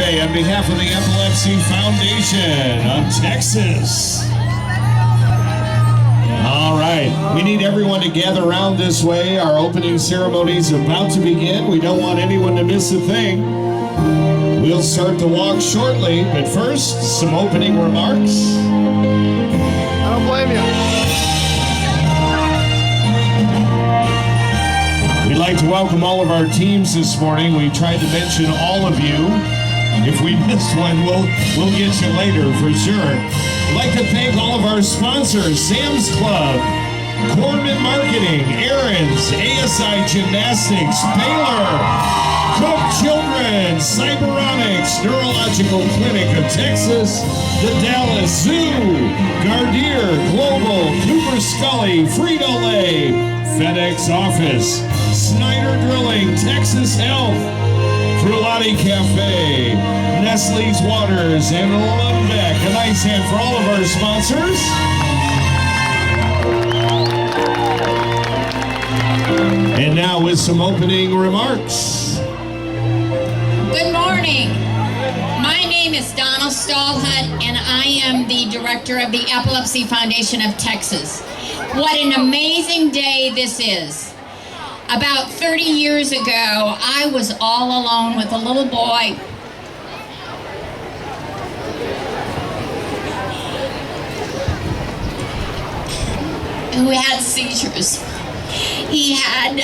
today on behalf of the Epilepsy Foundation of Texas. All right, we need everyone to gather around this way. Our opening ceremony is about to begin. We don't want anyone to miss a thing. We'll start the walk shortly, but first, some opening remarks. I don't blame you. We'd like to welcome all of our teams this morning. We tried to mention all of you. If we missed one, we'll get you later for sure. We'd like to thank all of our sponsors: Sam's Club, Corman Marketing, Aaron's, ASI Gymnastics, Baylor, Cook Children, Cyberonics, Neurological Clinic of Texas, the Dallas Zoo, Gardier, Global, Cooper Scully, Frito-Lay, FedEx Office, Snyder Drilling, Texas Health, Frullati Cafe, Nestle's Waters, and Lundbeck. A nice hand for all of our sponsors. And now with some opening remarks. Good morning. My name is Donna Stallhut, and I am the director of the Epilepsy Foundation of Texas. What an amazing day this is. About 30 years ago, I was all alone with a little boy who had seizures. He had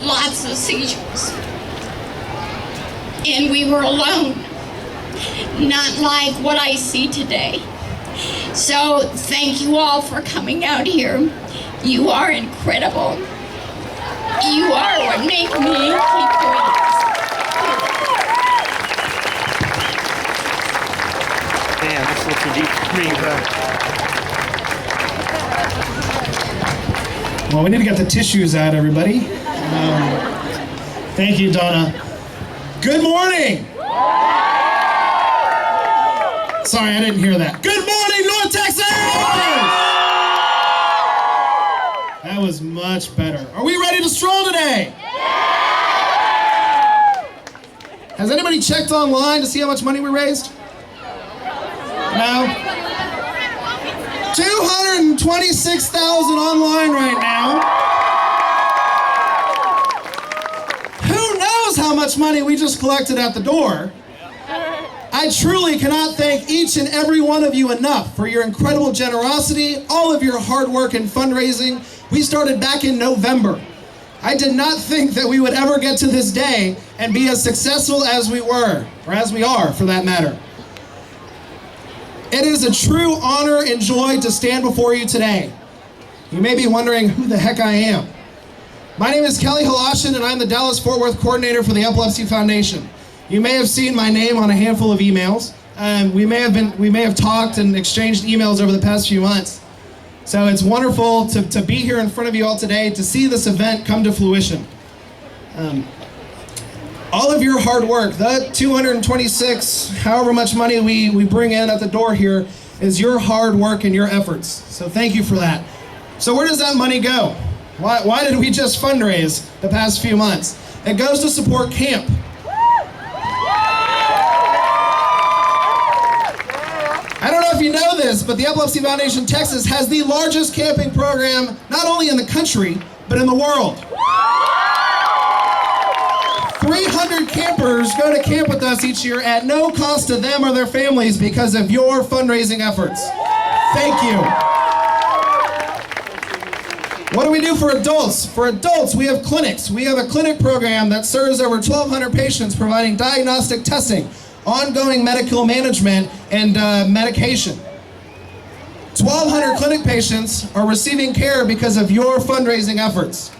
lots of seizures. And we were alone, not like what I see today. So thank you all for coming out here. You are incredible. You are what make me keep doing this. Man, this looks deep for me. Well, we need to get the tissues out, everybody. Thank you, Donna. Good morning! Sorry, I didn't hear that. Good morning, North Texas! That was much better. Are we ready to stroll today? Has anybody checked online to see how much money we raised? No? 226,000 online right now. Who knows how much money we just collected at the door? I truly cannot thank each and every one of you enough for your incredible generosity, all of your hard work and fundraising. We started back in November. I did not think that we would ever get to this day and be as successful as we were, or as we are for that matter. It is a true honor and joy to stand before you today. You may be wondering who the heck I am. My name is Kelly Halashin, and I'm the Dallas-Fort Worth coordinator for the Epilepsy Foundation. You may have seen my name on a handful of emails. We may have talked and exchanged emails over the past few months. So it's wonderful to be here in front of you all today to see this event come to fruition. All of your hard work, the 226, however much money we bring in at the door here, is your hard work and your efforts. So thank you for that. So where does that money go? Why did we just fundraise the past few months? It goes to support camp. I don't know if you know this, but the Epilepsy Foundation Texas has the largest camping program, not only in the country, but in the world. 300 campers go to camp with us each year at no cost to them or their families because of your fundraising efforts. Thank you. What do we do for adults? For adults, we have clinics. We have a clinic program that serves over 1,200 patients, providing diagnostic testing, ongoing medical management, and medication. 1,200 clinic patients are receiving care because of your fundraising efforts.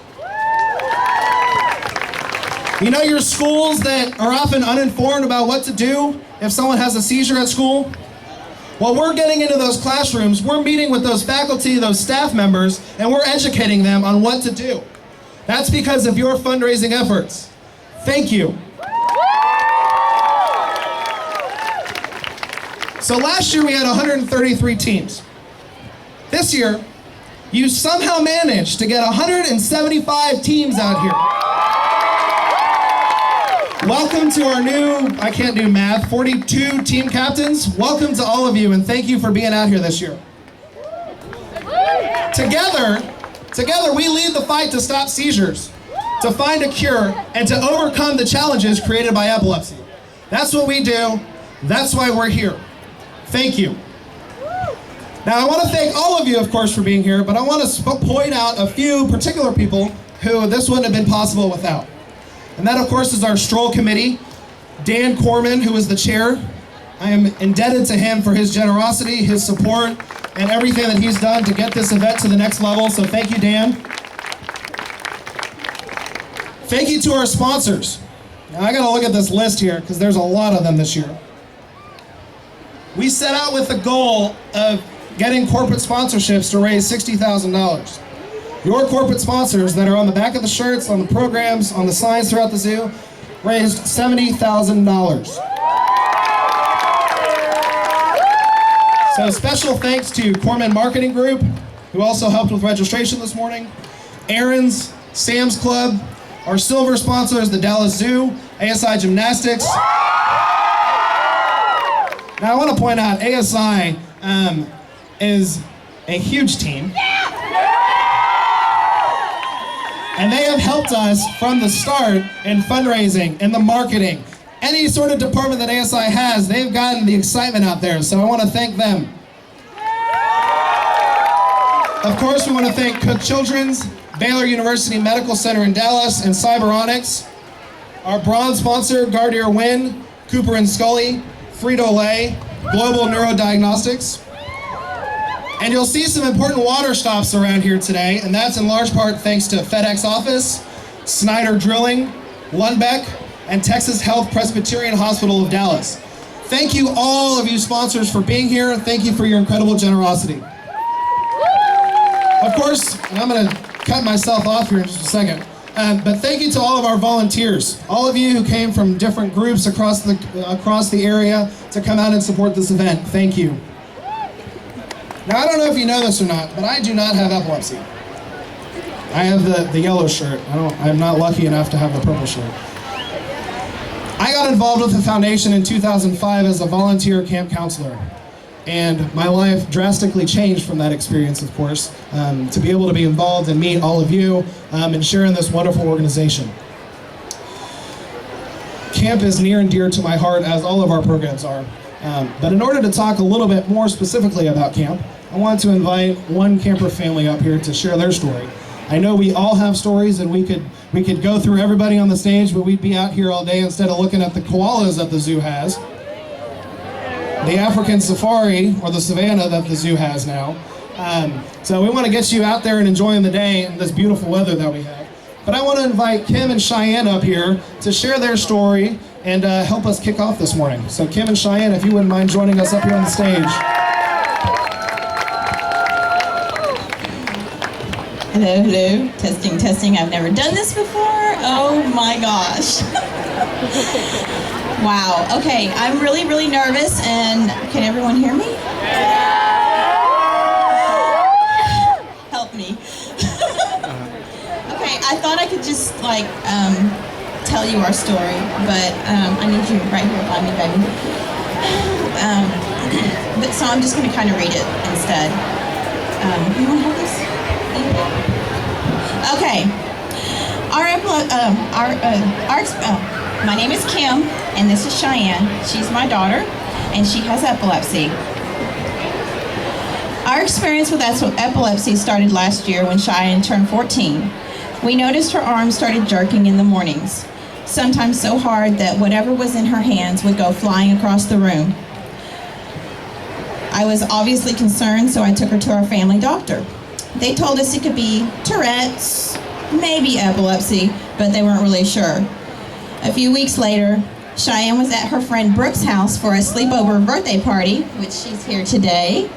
You know your schools that are often uninformed about what to do if someone has a seizure at school? Well, we're getting into those classrooms, we're meeting with those faculty, those staff members, and we're educating them on what to do. That's because of your fundraising efforts. Thank you. So last year we had 133 teams. This year, you somehow managed to get 175 teams out here. Welcome to our new, I can't do math, 42 team captains. Welcome to all of you, and thank you for being out here this year. Together we lead the fight to stop seizures, to find a cure, and to overcome the challenges created by epilepsy. That's what we do. That's why we're here. Thank you. Now, I want to thank all of you, of course, for being here, but I want to point out a few particular people who this wouldn't have been possible without. And that, of course, is our Stroll committee. Dan Corman, who is the chair. I am indebted to him for his generosity, his support, and everything that he's done to get this event to the next level, so thank you, Dan. Thank you to our sponsors. Now, I gotta look at this list here, because there's a lot of them this year. We set out with the goal of getting corporate sponsorships to raise $60,000. Your corporate sponsors that are on the back of the shirts, on the programs, on the signs throughout the zoo, raised $70,000. So special thanks to Corman Marketing Group, who also helped with registration this morning, Aaron's, Sam's Club, our silver sponsors, the Dallas Zoo, ASI Gymnastics. Now I want to point out, ASI is a huge team. And they have helped us from the start in fundraising, in the marketing. Any sort of department that ASI has, they've gotten the excitement out there, so I want to thank them. Of course, we want to thank Cook Children's, Baylor University Medical Center in Dallas, and Cyberonics. Our bronze sponsor, Gardier Wynn, Cooper and Scully, Frito-Lay, Global Neurodiagnostics. And you'll see some important water stops around here today, and that's in large part thanks to FedEx Office, Snyder Drilling, Lundbeck, and Texas Health Presbyterian Hospital of Dallas. Thank you all of you sponsors for being here. Thank you for your incredible generosity. Of course, and I'm gonna cut myself off here in just a second, but thank you to all of our volunteers, all of you who came from different groups across the area to come out and support this event. Thank you. Now, I don't know if you know this or not, but I do not have epilepsy. I have the yellow shirt. I'm not lucky enough to have the purple shirt. I got involved with the foundation in 2005 as a volunteer camp counselor. And my life drastically changed from that experience, of course, to be able to be involved and meet all of you and share in this wonderful organization. Camp is near and dear to my heart, as all of our programs are. But in order to talk a little bit more specifically about camp, I want to invite one camper family up here to share their story. I know we all have stories, and we could go through everybody on the stage, but we'd be out here all day instead of looking at the koalas that the zoo has, the African safari, or the savannah that the zoo has now. So we want to get you out there and enjoying the day and this beautiful weather that we have. But I want to invite Kim and Cheyenne up here to share their story and help us kick off this morning. So Kim and Cheyenne, if you wouldn't mind joining us up here on the stage. Hello, hello. Testing, testing. I've never done this before. Oh my gosh. Wow. Okay, I'm really, really nervous, and can everyone hear me? Help me. Okay, I thought I could just tell you our story, but I need you right here by me, baby. But so I'm just going to kind of read it instead. You want to hold this? Okay. My name is Kim, and this is Cheyenne. She's my daughter, and she has epilepsy. Our experience with epilepsy started last year when Cheyenne turned 14. We noticed her arms started jerking in the mornings, sometimes so hard that whatever was in her hands would go flying across the room. I was obviously concerned, so I took her to our family doctor. They told us it could be Tourette's, maybe epilepsy, but they weren't really sure. A few weeks later, Cheyenne was at her friend Brooke's house for a sleepover birthday party, which she's here today.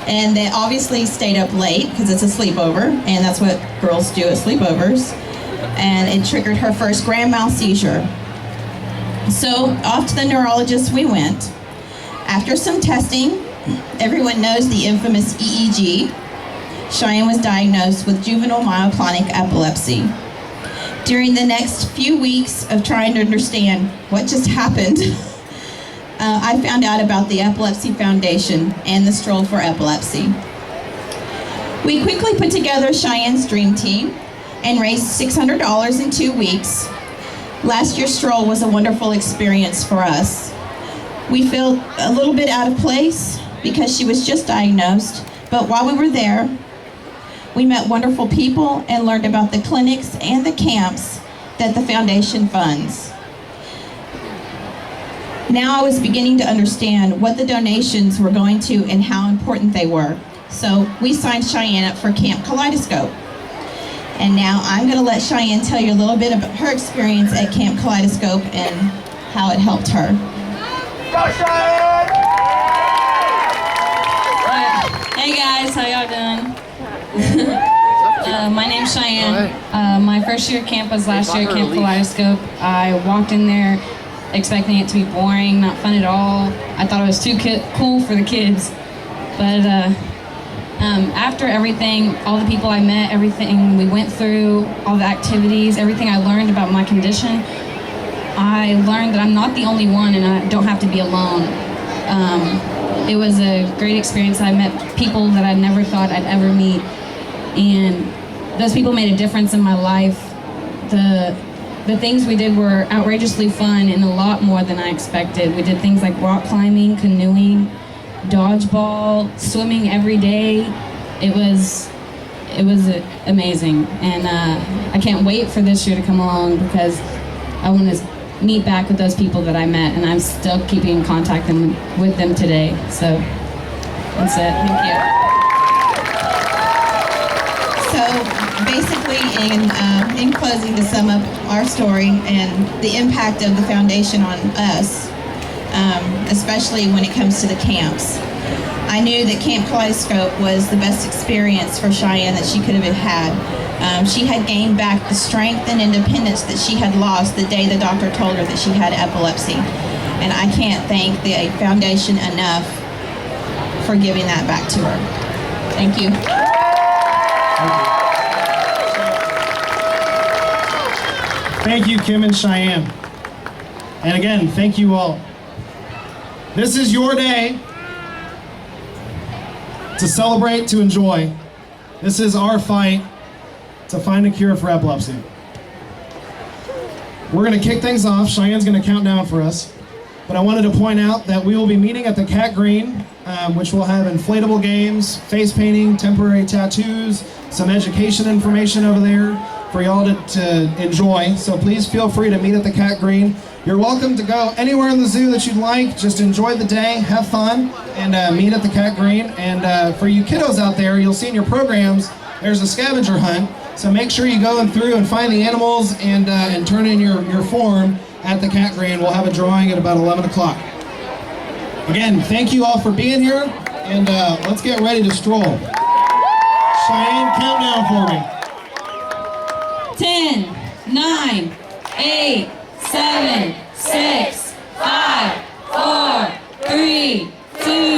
And they obviously stayed up late because it's a sleepover, and that's what girls do at sleepovers. And it triggered her first grand mal seizure. So off to the neurologist we went. After some testing, everyone knows the infamous EEG, Cheyenne was diagnosed with juvenile myoclonic epilepsy. During the next few weeks of trying to understand what just happened, I found out about the Epilepsy Foundation and the Stroll for Epilepsy. We quickly put together Cheyenne's dream team and raised $600 in 2 weeks. Last year's Stroll was a wonderful experience for us. We felt a little bit out of place because she was just diagnosed, but while we were there, we met wonderful people and learned about the clinics and the camps that the foundation funds. Now I was beginning to understand what the donations were going to and how important they were. So we signed Cheyenne up for Camp Kaleidoscope. And now I'm going to let Cheyenne tell you a little bit about her experience at Camp Kaleidoscope and how it helped her. Go, Cheyenne! Hey guys, how y'all doing? My name's Cheyenne. My first year at camp was last year at Camp Kaleidoscope. I walked in there expecting it to be boring, not fun at all. I thought it was too cool for the kids. But after everything, all the people I met, everything we went through, all the activities, everything I learned about my condition, I learned that I'm not the only one and I don't have to be alone. It was a great experience. I met people that I never thought I'd ever meet, and those people made a difference in my life. The things we did were outrageously fun and a lot more than I expected. We did things like rock climbing, canoeing, dodgeball, swimming every day. It was amazing, and I can't wait for this year to come along because I want to meet back with those people that I met, and I'm still keeping in contact with them today. So that's it. Thank you. So basically, in closing, to sum up our story and the impact of the foundation on us, especially when it comes to the camps, I knew that Camp Kaleidoscope was the best experience for Cheyenne that she could have had. She had gained back the strength and independence that she had lost the day the doctor told her that she had epilepsy. And I can't thank the foundation enough for giving that back to her. Thank you. Thank you, Kim and Cheyenne. And again, thank you all. This is your day to celebrate, to enjoy. This is our fight to find a cure for epilepsy. We're going to kick things off. Cheyenne's going to count down for us. But I wanted to point out that we will be meeting at the Cat Green, which will have inflatable games, face painting, temporary tattoos, some education information over there for y'all to enjoy. So please feel free to meet at the Cat Green. You're welcome to go anywhere in the zoo that you'd like. Just enjoy the day, have fun, and meet at the Cat Green. And for you kiddos out there, you'll see in your programs, there's a scavenger hunt. So make sure you go through and find the animals and turn in your form at the Cat Green. We'll have a drawing at about 11 o'clock. Again, thank you all for being here, and let's get ready to stroll. Cheyenne, count down for me. 10, 9, 8, 7, 6, 5, 4, 3, 2,